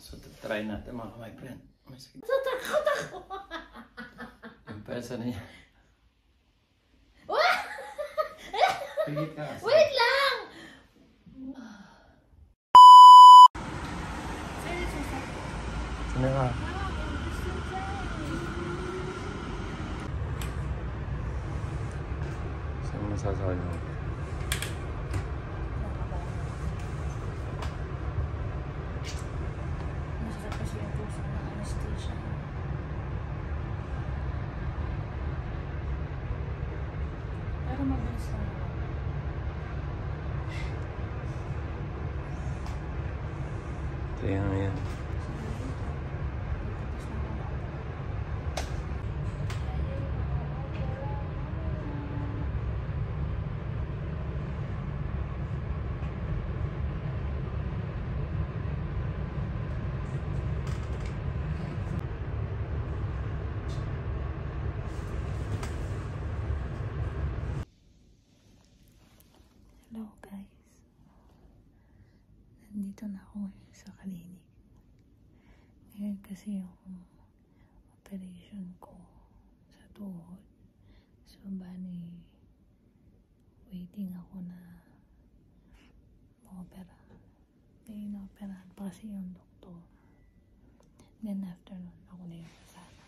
So, try natin mga my friend. May sakit. Tatakot ako! Yung pesa na niya. Pigit ka. Wait lang! Sino ka? Saan masasabi mo? Masarap kasi yung puso ng anesthesia. Pero mabilis lang ako. Kaya nga yan. Hello guys. Nandito na ako ngayon sa klinik. Ngayon kasi yung operation ko sa tuhod. So bali waiting ako na ma-opera. May na-operahan pa kasi yung doktor. Then after nun, ako na yung kasama.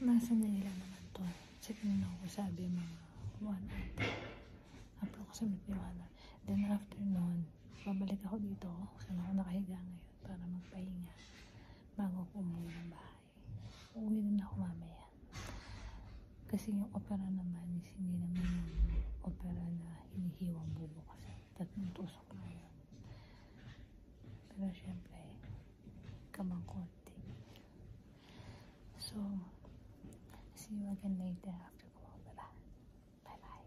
Nasa Manila naman to. Check na ako sabi mga 1 hour. After ko submit yung ano. Then after nun, babalik ako dito. Saan ako nakahiga ngayon para magpahinga bago ko umuwi ng bahay. Uuwi na ako mamaya. Kasi yung opera naman is hindi naman yung opera na hinihiwang bubo kasi 3 tusok na yun. Pero syempre, kamang konti. So, see you again later after ko opera. Bye-bye.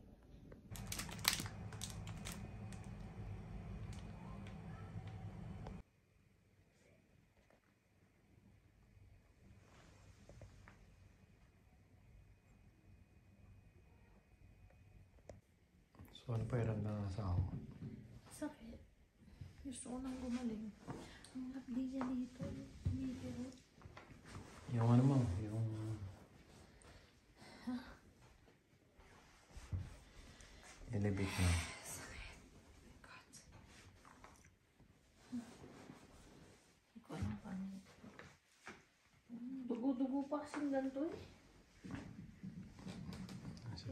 So, ano pa yung ng asawa mo? Sakit. Gusto ko nang gumaling. Ang hapdi niya dito. Dito. Yung ano mo? Yung... elevate mo. Sakit. Oh my God. Hindi ko alam paano ito. Dugo-dugo pa kasing ganito eh.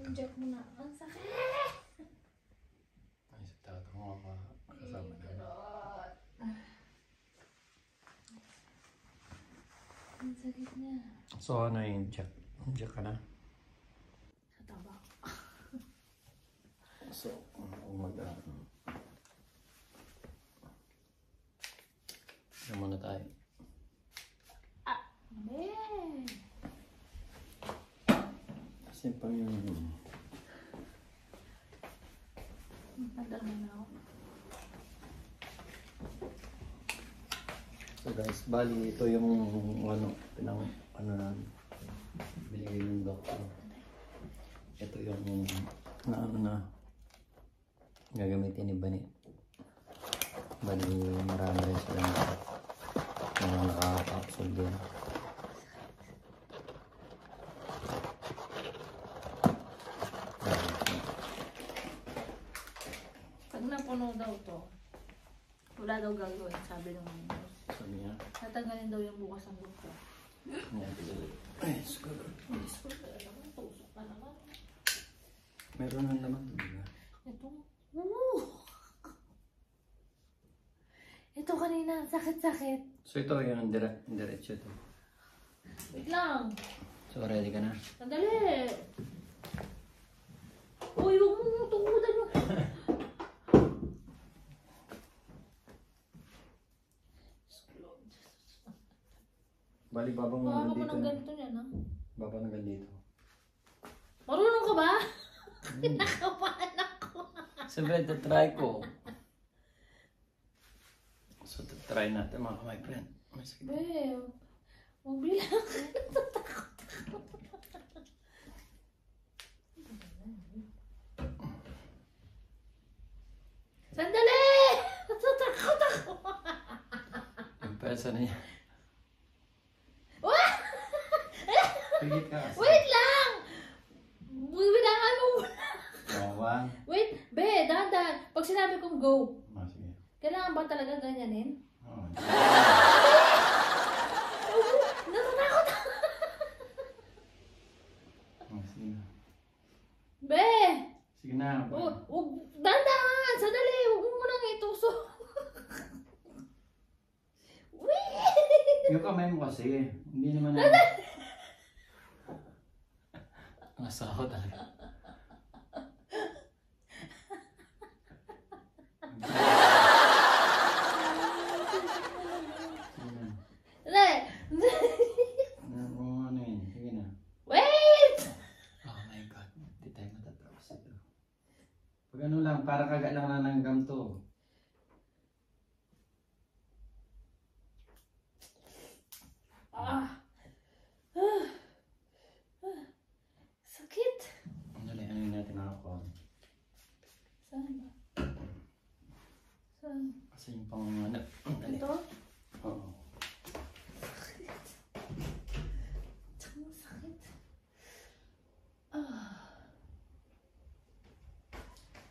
Inject mo na. Ang sakit! Ay, sa tato mo kasama na. Ang sakit niya. So, ano yung check? Check ka na? Sa taba. So, umaga. Ano muna tayo? Man! Kasi pang yung... Tagal mo na ako. So guys, bali ito yung ano, na binigay ng doktor. Ito yung na gagamitin ni Bani. Bali marami rin silang mga nakaka-capsule din. Pag napuno daw to, wala daw gagawin, sabi ng mga nurse. Sabi niya. Tatanggalin daw yung bukas ng buto. Ay, siguro. Tusok ka naman. Meron na naman. Ito. Ito kanina, sakit-sakit. So ito yung diretso ito. Wait lang. So ready ka na? Sandali. Uy, huwag mo tukudan yung... Bali babang Baka hanggang mo dito. ng ganito niya, no? Babang hanggang dito. Marunong ka ba? Kinakabahan ako. Sabi, try ko. So, try natin mga my friend. May sakit. Babe, huwag bilang ka. Natatakot ako. Sandali! Natatakot ako. person niya. Wah! Pigit ka kasi. Wait lang! Bibilangan mo muna. One. Wait, be, dahan-dahan. Pag sinabi kong go, Sige. kailangan ba talaga ganyanin? Oh, Natatakot ako. sige na. Be! Sige na. Dahan-dahan! Sadali! Huwag mo nang itusok. Wait! Yung kamay mo kasi, hindi naman na... Ang asawa talaga. Dali! Ano yun? Sige na. Wait! Oh my God. Hindi tayo matatapos ito. Pag ano lang, para kagat lang na ng gam to. Sakit. Dali, ano yun natin ako? Saan ba? Saan? Kasi yung pang ano. Dali. Ito? Oo. Sakit. Tsaka sakit.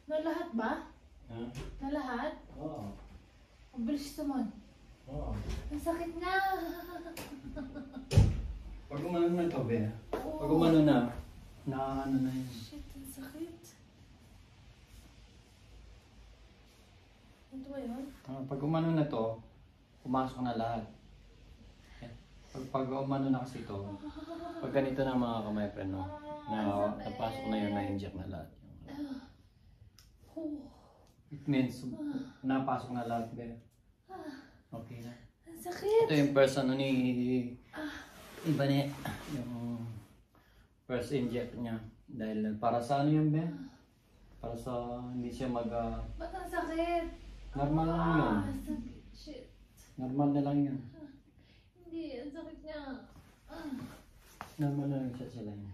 Na lahat ba? Ha? Na lahat? Oo. Ang bilis naman. Oo. Ang sakit nga. Pag umano na to, be. Oo. Pag umano na, ano na yun. Shit, ang sakit. Ito ba yun? Pag umano na to, pumasok na lahat. Pag umano na kasi to, pag ganito na mga kamay friend, no? Na napasok na yun, na-inject na lahat. It means, napasok na lahat, be. Okay na. Ang sakit. Ito yung person ni iba niya, yung first inject niya. Dahil para sa ano yun, be? Para sa hindi siya Ba't ang sakit? normal lang yun. Sakit. Shit. Normal na lang yun. Hindi, ang sakit niya. Normal na lang siya sila yun.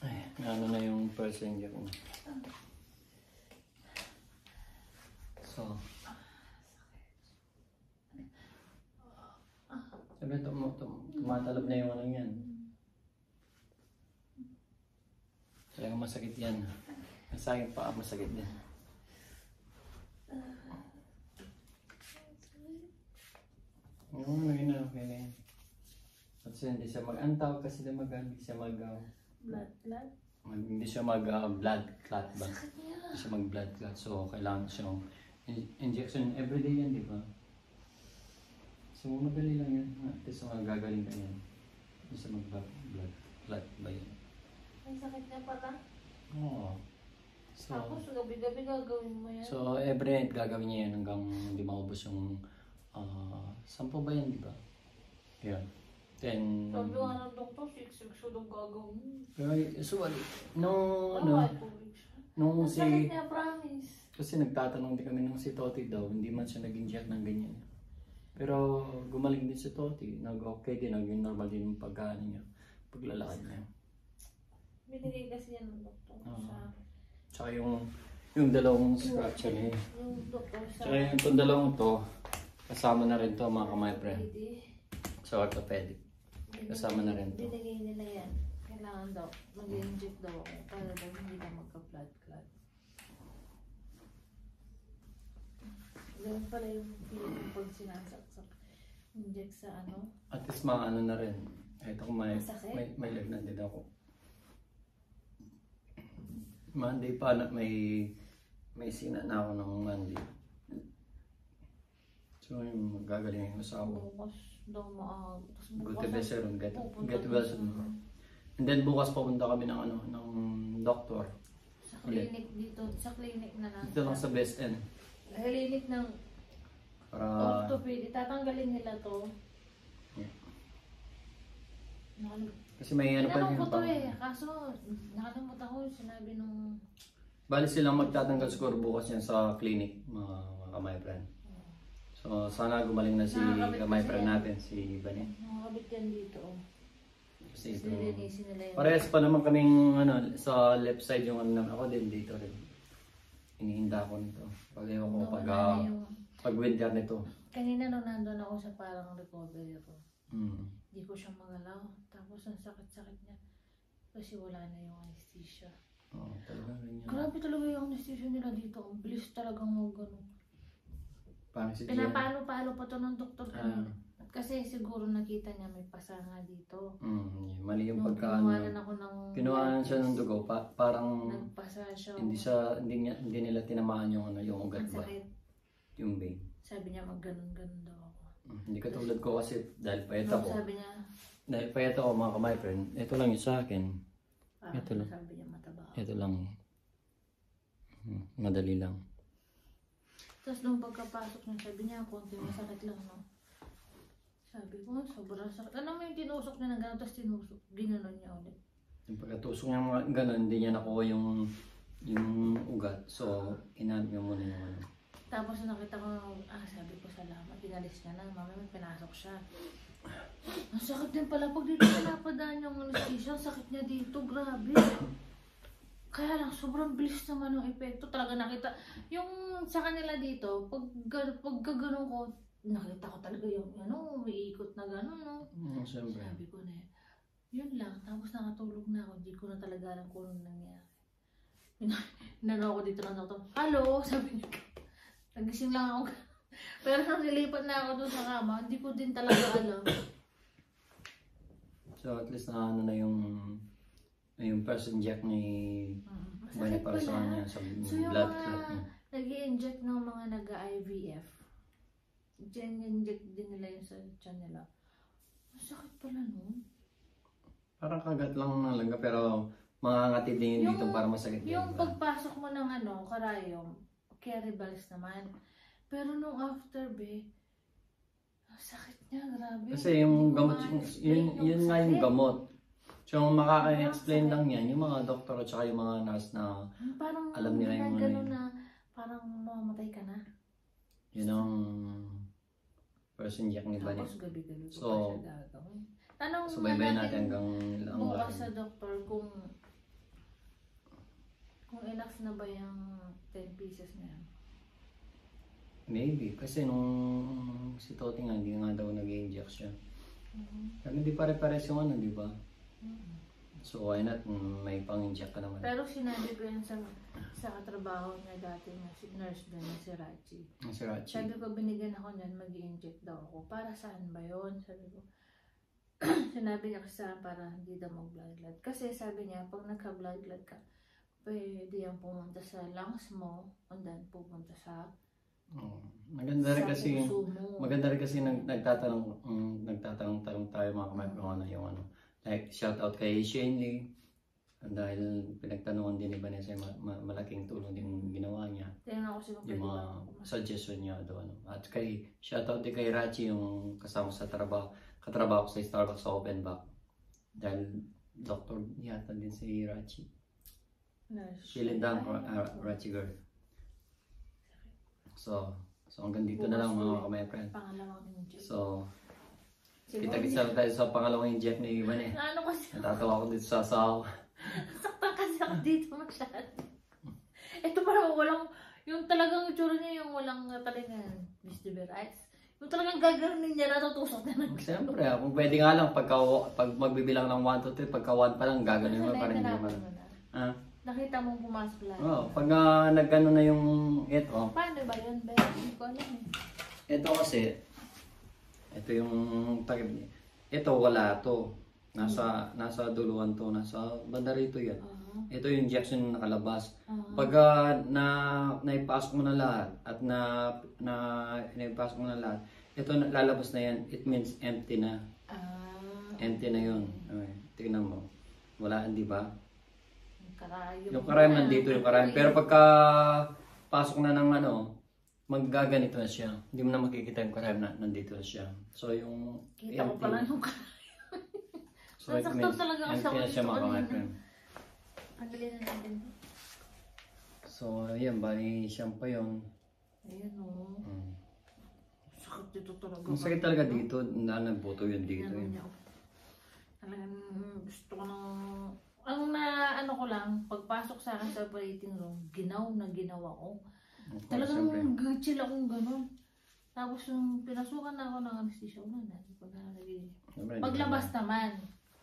Ay, ano na yung first inject niya. So, sabi tumatalab na yung ano yan. Talagang masakit yan. Sa akin pa, masakit din. Yung ano yun, okay na yan. Kasi hindi siya mag-antaw kasi hindi siya hindi siya mag-blood clot ba? Hindi siya mag-blood clot. So, kailangan siyang injection everyday yan, di ba? So, madali lang yan. At least magagaling ka yan. Hindi siya mag-blood clot ba yan? Ang sakit niya pala. Oo. So, Tapos gabi-gabi gagawin mo yan. so, every night gagawin niya yan hanggang hindi maubos yung 10 ba yan, di ba? Yan. Then, Sabi nga ng doktor, 6 weeks daw gagawin. pero usually, nung Ang si, sakit niya, promise. kasi nagtatanong din kami nung si Toti daw, hindi man siya nag-inject ng ganyan. Pero gumaling din si Toti, nag-okay din, naging normal din yung pagkaano niya, paglalakad niya. Binigay kasi yan ng doktor sa Tsaka yung dalawang scratcher niya. yung doktor sa Tsaka yung dalawang to, kasama na rin to mga kamay pre. PD. Sa orthopedic. Kasama na rin to. Binigay nila yan. Kailangan daw, mag-inject daw ako para daw hindi na magka-blood clot. Ganun pala yung feeling pag sinasaksak. Inject sa ano. At least maano na rin. Ito kung Masakit? may lagnat din ako. Monday pa na may sina na ako ng Monday. So yung magagaling yung asawa. Bukas daw maaga. Good to serum, get well soon. And then bukas papunta kami ng ng doktor. Sa clinic dito, sa clinic na lang. Dito lang sa Best End. Clinic ng Para orthopedic. Tatanggalin nila to. Yeah. Nakalimutan. Kasi may ano pa Tinanong ko yun to pa. kaso nakalimutan ko sinabi nung Bali silang magtatanggal siguro bukas yan sa clinic, mga kamay friend. So sana gumaling na si Nakakabit kamay kasi friend yan. natin, si Bani. nakakabit yan dito. Kasi ito, Nilinisin nila yun. parehas pa naman kaming sa left side yung ano namin. Ako din dito rin. inihinda ko nito. Pag ewan ko, Nawala na yung... pag winter nito. Kanina nung nandun ako sa parang recovery ko, Mm. hindi ko siya magalaw. Tapos ang sakit-sakit niya. Kasi wala na yung anesthesia. Oo, talaga rin yan. Grabe talaga yung anesthesia nila dito. Ang bilis talagang mag ganun. Parang si Jen. Pinapalo-palo pa to ng doktor kanina. At kasi siguro nakita niya may pasa nga dito. Mali yung Nung pagka kinuhanan ako ng... kinuhanan siya ng dugo, parang Nagpasa siya. hindi nila tinamaan yung yung ugat Ang ba? sakit. Yung vein. Sabi niya mag-ganon-ganon daw ako. Hindi katulad ko kasi dahil payat No, ako. sabi niya, Dahil payat ako mga kamay friend, ito lang yung sa akin. parang Ito lang. sabi niya mataba ako. Ito lang. Madali lang. Tapos nung pagkapasok niya, sabi niya, konti masakit lang, no? Sabi ko, sobrang sakit. Ano mo yung tinusok niya na gano'n, tapos tinusok, ginanon niya ulit. Yung pagkatusok niya mga ganun, hindi niya nakuha yung ugat. So, inanap niya muna yung ano. Tapos nakita ko, sabi ko salamat, inalis niya na, mami may pinasok siya. Ang sakit din pala pag dito pinapadaan yung anesthesia, ang sakit niya dito, grabe. Kaya lang, sobrang bilis naman yung epekto. Talaga nakita, yung sa kanila dito, pag gano'n ko, nakita ko talaga yung, umiikot na gano'n, no? Siyempre. Sabi ko na, yun lang. Tapos nakatulog na ako, hindi ko na talaga alam kung anong nangyari. Inano ako dito ng doktor, hello, sabi niya. Nagising lang ako. Pero nung nilipat na ako doon sa kama, hindi ko din talaga alam. So, at least na ano na yung first inject ni Bani para sa kanya sa So yung blood mga clot niya. nag-i-inject ng mga nag-IVF, inject din nila yung sa tiyan nila. Masakit pala nun. Parang kagat lang ng langga pero makangati din yun dito para masakit din. Yung Diba? pagpasok mo ng karayom, carry balls naman. Pero nung after, sakit niya, grabe. Kasi yung Hindi ko gamot, ma-explain yun nga yung sakit. gamot. So, yung makaka-explain lang yan, yung mga doktor at saka yung mga nurse na Parang alam nila yung gano'n na parang mamamatay ka na. yun ang first inject ni Bani. Tapos gabi-gabi ko So, pa siya gagawin. Tanong So, nga baybayin natin natin hanggang ilang bukas oras. sa doktor kung enough na ba yung 10 pieces na yan. Maybe, kasi nung si Toti nga, hindi nga daw nag-inject siya. Pero hindi pare-pares yung ano, di ba? So why not, may pang-inject ka naman. Pero sinabi ko yan sa katrabaho niya dati na si nurse doon na si Rachi. Si Rachi. Sabi ko binigyan ako niyan, mag-i-inject daw ako. Para saan ba yun? Sabi ko. Sinabi niya kasi para hindi daw mag-blood clot. Kasi sabi niya, pag nagka-blood clot ka, pwede yung pumunta sa lungs mo, and then pupunta sa Maganda rin kasi puso mo. maganda rin kasi nagtatanong tayo mga kamay kung ano yung ano. Like shout out kay Shane Lee dahil pinagtanungan din ni Vanessa, malaking tulong din ginawa niya. Tingnan ko siya kung Yung pwede mga ba ako. suggestion niya daw ano. At kay shout out din kay Rachi yung kasama sa katrabaho ko sa Starbucks sa Open Back. Dahil doktor yata din si Rachi. Nurse. Si Lindang Rachi girl. So hanggang dito na lang mga kamay friend. Pangalawang inject. So, Siguro kita-kita tayo sa pangalawang inject ni Ivan eh. Ano kasi, Natatawa ko dito sa asawa. saktan kasi ako dito masyado. Ito parang walang, yung talagang itsura niya yung walang talagang Miss Rice. Yung talagang gaganin niya, natutusok na nag- Siyempre, kung pwede nga lang, pag magbibilang ng 1 to 3, pagka 1 pa lang, gaganin mo parang hindi naman. Nakita mong pumasok lang. Oo, pag nagano na yung ito. Paano ba yun, Ben? Hindi ko alam eh. Ito kasi, ito yung takip niya. Ito wala to. Nasa duluan to, nasa banda rito yan. Ito yung injection na nakalabas. Pag naipasok mo na lahat at naipasok mo na lahat, ito lalabas na yan, it means empty na. Empty na yun. Okay, tingnan mo. Wala, di ba? Yung karayom nandito yung karayom. Pero pagka pasok na ng maggaganito na siya. Hindi mo na makikita yung karayom na nandito na siya. So yung Kita ko pa lang yung so it nasaktan means talaga kasi empty ako na siya dito mga kanina. friend. Pagdali na natin. So ayan, bali siyang pa yun. Ayan o. Sakit dito talaga. Ang sakit talaga dito, nagbuto yun dito. Yun. Talagang gusto ko nang Ang na ano ko lang, pagpasok sa akin sa operating room, ginawa ko. Talagang chill akong ganun. Tapos yung pinasukan na ako ng anesthesia, wala na. Paglabas naman,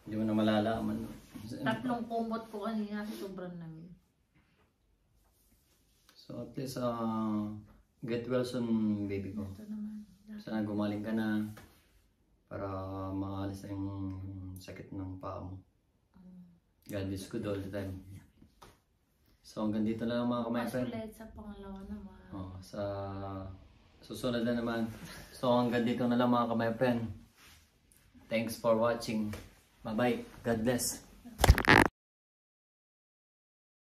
Hindi mo na malalaman. 3 kumot ko kanina sa sobrang lamig. So at least, get well soon, baby ko. Ito naman. Sana gumaling ka na para maalis na yung sakit ng paa mo. God is good all the time. So hanggang dito na lang mga kamay Mas friend. ulit sa pangalawa naman. Sa susunod na naman. So hanggang dito na lang mga kamay friend. Thanks for watching. Bye bye. God bless.